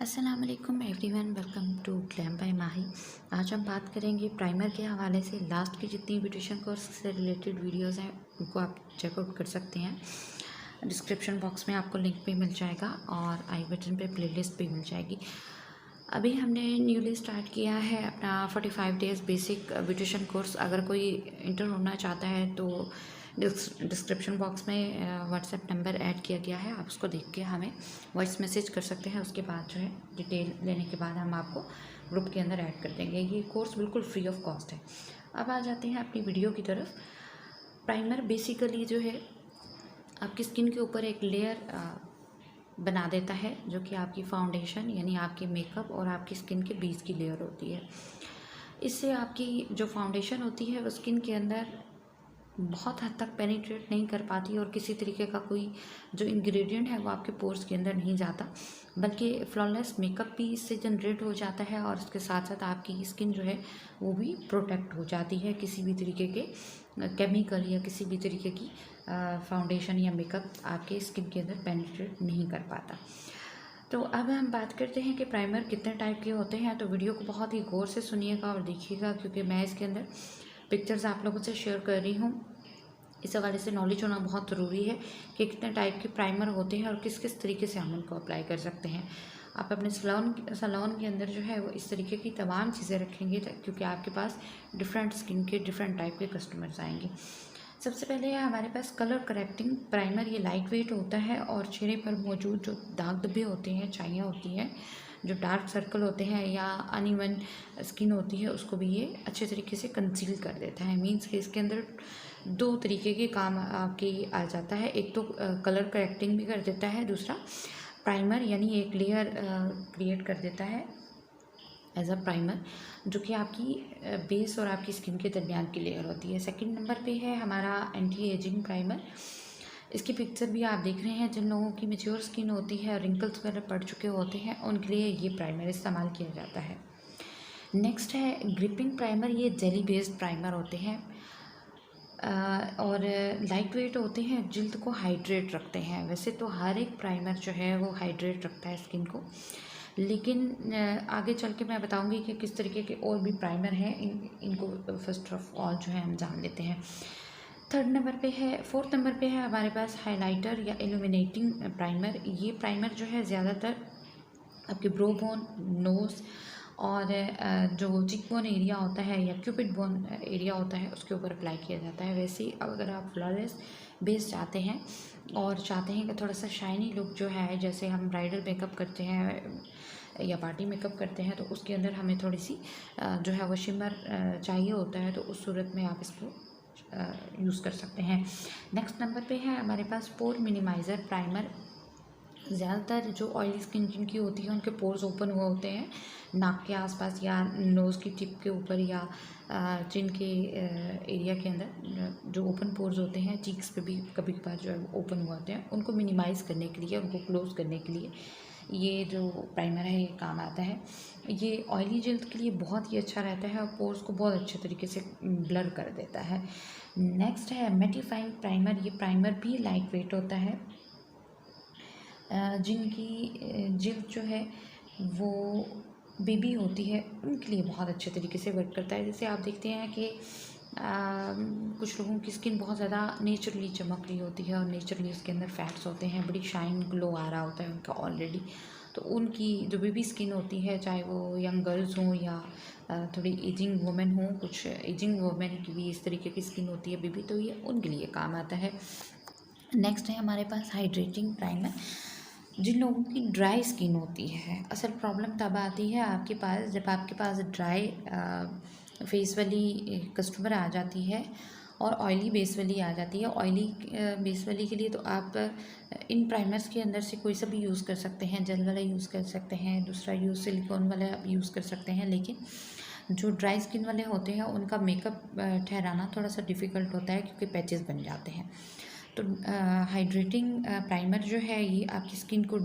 अस्सलाम वालेकुम everyone, welcome to Glam by Mahi. आज हम बात करेंगे प्राइमर के हवाले से। लास्ट की जितनी ब्यूटिशियन कोर्स से रिलेटेड वीडियोस हैं उनको आप चेकआउट कर सकते हैं। डिस्क्रिप्शन बॉक्स में आपको लिंक भी मिल जाएगा और आई बटन पे प्लेलिस्ट भी मिल जाएगी। अभी हमने न्यूली स्टार्ट किया है अपना 45 डेज़ बेसिक ब्यूटिशियन कोर्स। अगर कोई इंटर होना चाहता है तो डिस्क्रिप्शन बॉक्स में व्हाट्सएप नंबर ऐड किया गया है, आप उसको देख के हमें वॉइस मैसेज कर सकते हैं। उसके बाद जो है डिटेल लेने के बाद हम आपको ग्रुप के अंदर ऐड कर देंगे। ये कोर्स बिल्कुल फ्री ऑफ कॉस्ट है। अब आ जाते हैं अपनी वीडियो की तरफ। प्राइमर बेसिकली जो है आपकी स्किन के ऊपर एक लेयर बना देता है, जो कि आपकी फाउंडेशन यानी आपके मेकअप और आपकी स्किन के बीच की लेयर होती है। इससे आपकी जो फाउंडेशन होती है वो स्किन के अंदर बहुत हद तक पेनिट्रेट नहीं कर पाती और किसी तरीके का कोई जो इंग्रेडिएंट है वो आपके पोर्स के अंदर नहीं जाता, बल्कि फ्लॉलेस मेकअप भी इससे जनरेट हो जाता है और उसके साथ साथ आपकी स्किन जो है वो भी प्रोटेक्ट हो जाती है किसी भी तरीके के केमिकल या किसी भी तरीके की फाउंडेशन या मेकअप आपके स्किन के अंदर पेनिट्रेट नहीं कर पाता। तो अब हम बात करते हैं कि प्राइमर कितने टाइप के होते हैं। तो वीडियो को बहुत ही गौर से सुनिएगा और देखिएगा, क्योंकि मैं इसके अंदर पिक्चर्स आप लोगों से शेयर कर रही हूँ। इस हवाले से नॉलेज होना बहुत ज़रूरी है कि कितने टाइप के प्राइमर होते हैं और किस किस तरीके से हम उनको अप्लाई कर सकते हैं। आप अपने सलोन के अंदर जो है वो इस तरीके की तमाम चीज़ें रखेंगे, क्योंकि आपके पास डिफरेंट स्किन के डिफरेंट टाइप के कस्टमर्स आएंगे। सबसे पहले है हमारे पास कलर करेक्टिंग प्राइमर। ये लाइट वेट होता है और चेहरे पर मौजूद जो दाग धब्बे होते हैं, छाइयाँ होती हैं, जो डार्क सर्कल होते हैं या अनइवन स्किन होती है, उसको भी ये अच्छे तरीके से कंसील कर देता है। मीन्स कि इसके अंदर दो तरीके के काम आपके आ जाता है। एक तो कलर करेक्टिंग भी कर देता है, दूसरा प्राइमर यानी एक लेयर क्रिएट कर देता है एज अ प्राइमर, जो कि आपकी बेस और आपकी स्किन के दरमियान की लेयर होती है। सेकंड नंबर पे है हमारा एंटी एजिंग प्राइमर। इसकी पिक्चर भी आप देख रहे हैं। जिन लोगों की मैच्योर स्किन होती है और रिंकल्स वगैरह पड़ चुके होते हैं उनके लिए ये प्राइमर इस्तेमाल किया जाता है। नेक्स्ट है ग्रिपिंग प्राइमर। ये जेली बेस्ड प्राइमर होते हैं और लाइट वेट होते हैं, जिल्द को हाइड्रेट रखते हैं। वैसे तो हर एक प्राइमर जो है वो हाइड्रेट रखता है स्किन को, लेकिन आगे चल के मैं बताऊंगी कि किस तरीके के और भी प्राइमर हैं। इनको फर्स्ट ऑफ ऑल जो है हम जान लेते हैं। फोर्थ नंबर पे है हमारे पास हाइलाइटर या इल्यूमिनेटिंग प्राइमर। ये प्राइमर जो है ज़्यादातर आपके ब्रो बोन, नोज़ और जो चिक बोन एरिया होता है या क्यूपिड बोन एरिया होता है उसके ऊपर अप्लाई किया जाता है। वैसे ही अगर आप फ्लॉलेस बेस चाहते हैं और चाहते हैं कि थोड़ा सा शाइनी लुक जो है, जैसे हम ब्राइडल मेकअप करते हैं या पार्टी मेकअप करते हैं, तो उसके अंदर हमें थोड़ी सी जो है वो शिमर चाहिए होता है, तो उस सूरत में आप इसको यूज़ कर सकते हैं। नेक्स्ट नंबर पे है हमारे पास पोर मिनिमाइज़र प्राइमर। ज़्यादातर जो ऑयली स्किन जिनकी होती है उनके पोर्स ओपन हुए होते हैं नाक के आसपास या नोज़ की टिप के ऊपर या चिन के एरिया के अंदर जो ओपन पोर्स होते हैं, चीक्स पे भी कभी कभार जो है वो ओपन हुए होते हैं। उनको मिनिमाइज़ करने के लिए, उनको क्लोज़ करने के लिए ये जो प्राइमर है ये काम आता है। ये ऑयली जल्द के लिए बहुत ही अच्छा रहता है और पोर्स को बहुत अच्छे तरीके से ब्लर कर देता है। नेक्स्ट है मेटिफाइंग प्राइमर। ये प्राइमर भी लाइट वेट होता है। जिनकी जिल्द जो है वो बेबी होती है उनके लिए बहुत अच्छे तरीके से वर्क करता है। जैसे आप देखते हैं कि कुछ लोगों की स्किन बहुत ज़्यादा नेचुरली चमक रही होती है और नेचुरली उसके अंदर फैट्स होते हैं, बड़ी शाइन ग्लो आ रहा होता है उनका ऑलरेडी। तो उनकी जो बेबी स्किन होती है, चाहे वो यंग गर्ल्स हों या थोड़ी एजिंग वुमेन हों, कुछ एजिंग वुमेन की भी इस तरीके की स्किन होती है बेबी, तो ये उनके लिए काम आता है। नेक्स्ट है हमारे पास हाइड्रेटिंग प्राइमर। जिन लोगों की ड्राई स्किन होती है, असल प्रॉब्लम तब आती है आपके पास जब आपके पास ड्राई फेस वाली कस्टमर आ जाती है और ऑयली बेस वाली आ जाती है। ऑयली बेस वाली के लिए तो आप इन प्राइमर्स के अंदर से कोई सा भी यूज़ कर सकते हैं, जेल वाला यूज़ कर सकते हैं, दूसरा सिलिकॉन वाला यूज़ कर सकते हैं। लेकिन जो ड्राई स्किन वाले होते हैं उनका मेकअप ठहराना थोड़ा सा डिफ़िकल्ट होता है, क्योंकि पैचेस बन जाते हैं। तो हाइड्रेटिंग प्राइमर जो है ये आपकी स्किन को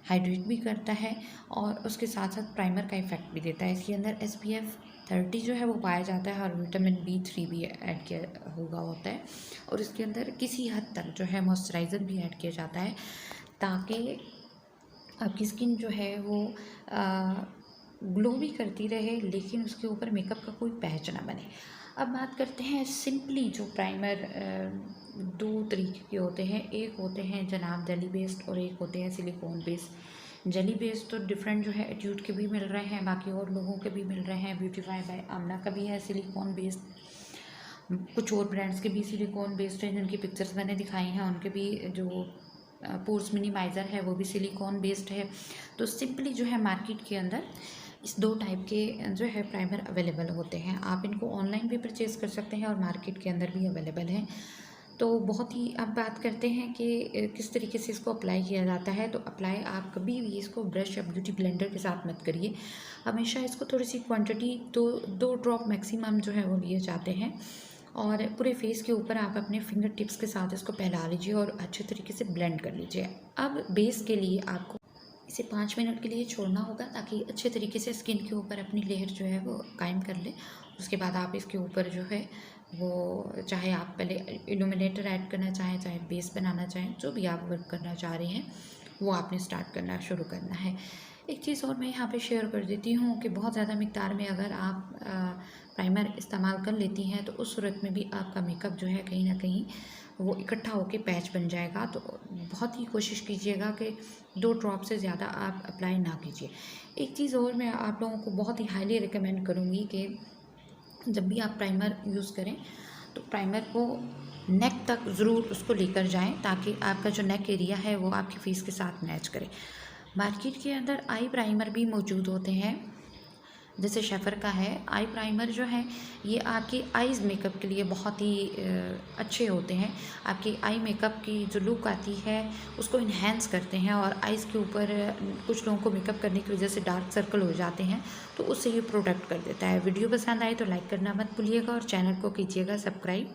हाइड्रेट भी करता है और उसके साथ साथ प्राइमर का इफ़ेक्ट भी देता है। इसके अंदर SPF 30 जो है वो पाया जाता है और विटामिन B3 भी ऐड किया हुआ होता है, और इसके अंदर किसी हद तक जो है मॉइस्चराइज़र भी ऐड किया जाता है, ताकि आपकी स्किन जो है वो ग्लो भी करती रहे, लेकिन उसके ऊपर मेकअप का कोई पैच ना बने। अब बात करते हैं सिंपली जो प्राइमर। दो तरीके के होते हैं, एक होते हैं जनाब जेली बेस्ड और एक होते हैं सिलिकॉन बेस्ड। जेली बेस्ड तो डिफरेंट जो है एट्यूड के भी मिल रहे हैं, बाकी और लोगों के भी मिल रहे हैं, ब्यूटीफाई बाय आमना का भी है सिलिकॉन बेस्ड, कुछ और ब्रांड्स के भी सिलिकॉन बेस्ड हैं जिनकी पिक्चर्स मैंने दिखाई हैं, उनके भी जो पोर्स मिनिमाइज़र है वो भी सिलिकॉन बेस्ड है। तो सिंपली जो है मार्केट के अंदर इस दो टाइप के जो है प्राइमर अवेलेबल होते हैं। आप इनको ऑनलाइन भी परचेज़ कर सकते हैं और मार्केट के अंदर भी अवेलेबल हैं। तो बहुत ही अब बात करते हैं कि किस तरीके से इसको अप्लाई किया जाता है। तो अप्लाई आप कभी भी इसको ब्रश या ब्यूटी ब्लेंडर के साथ मत करिए, हमेशा इसको थोड़ी सी क्वांटिटी दो ड्रॉप मैक्सिमम जो है वो लिए जाते हैं, और पूरे फेस के ऊपर आप अपने फिंगर टिप्स के साथ इसको फैला लीजिए और अच्छे तरीके से ब्लेंड कर लीजिए। अब बेस के लिए आपको इसे 5 मिनट के लिए छोड़ना होगा ताकि अच्छे तरीके से स्किन के ऊपर अपनी लेयर जो है वो कायम कर ले। उसके बाद आप इसके ऊपर जो है वो, चाहे आप पहले इल्यूमिनेटर ऐड करना चाहें, चाहे बेस बनाना चाहें, जो भी आप वर्क करना चाह रहे हैं वो आपने स्टार्ट करना शुरू करना है। एक चीज़ और मैं यहाँ पे शेयर कर देती हूँ कि बहुत ज़्यादा मिक़दार में अगर आप प्राइमर इस्तेमाल कर लेती हैं तो उस सूरत में भी आपका मेकअप जो है कहीं ना कहीं वो इकट्ठा होकर पैच बन जाएगा। तो बहुत ही कोशिश कीजिएगा कि 2 ड्रॉप से ज़्यादा आप अप्लाई ना कीजिए। एक चीज़ और मैं आप लोगों को बहुत ही हाईली रिकमेंड करूँगी कि जब भी आप प्राइमर यूज़ करें तो प्राइमर को नेक तक ज़रूर उसको लेकर जाएं, ताकि आपका जो नेक एरिया है वो आपके फेस के साथ मैच करे। मार्केट के अंदर आई प्राइमर भी मौजूद होते हैं, जैसे शेफर का है। आई प्राइमर जो है ये आपकी आईज़ मेकअप के लिए बहुत ही अच्छे होते हैं। आपकी आई मेकअप की जो लुक आती है उसको इन्हेंस करते हैं, और आईज़ के ऊपर कुछ लोगों को मेकअप करने की वजह से डार्क सर्कल हो जाते हैं, तो उससे ये प्रोटेक्ट कर देता है। वीडियो पसंद आए तो लाइक करना मत भूलिएगा और चैनल को कीजिएगा सब्सक्राइब।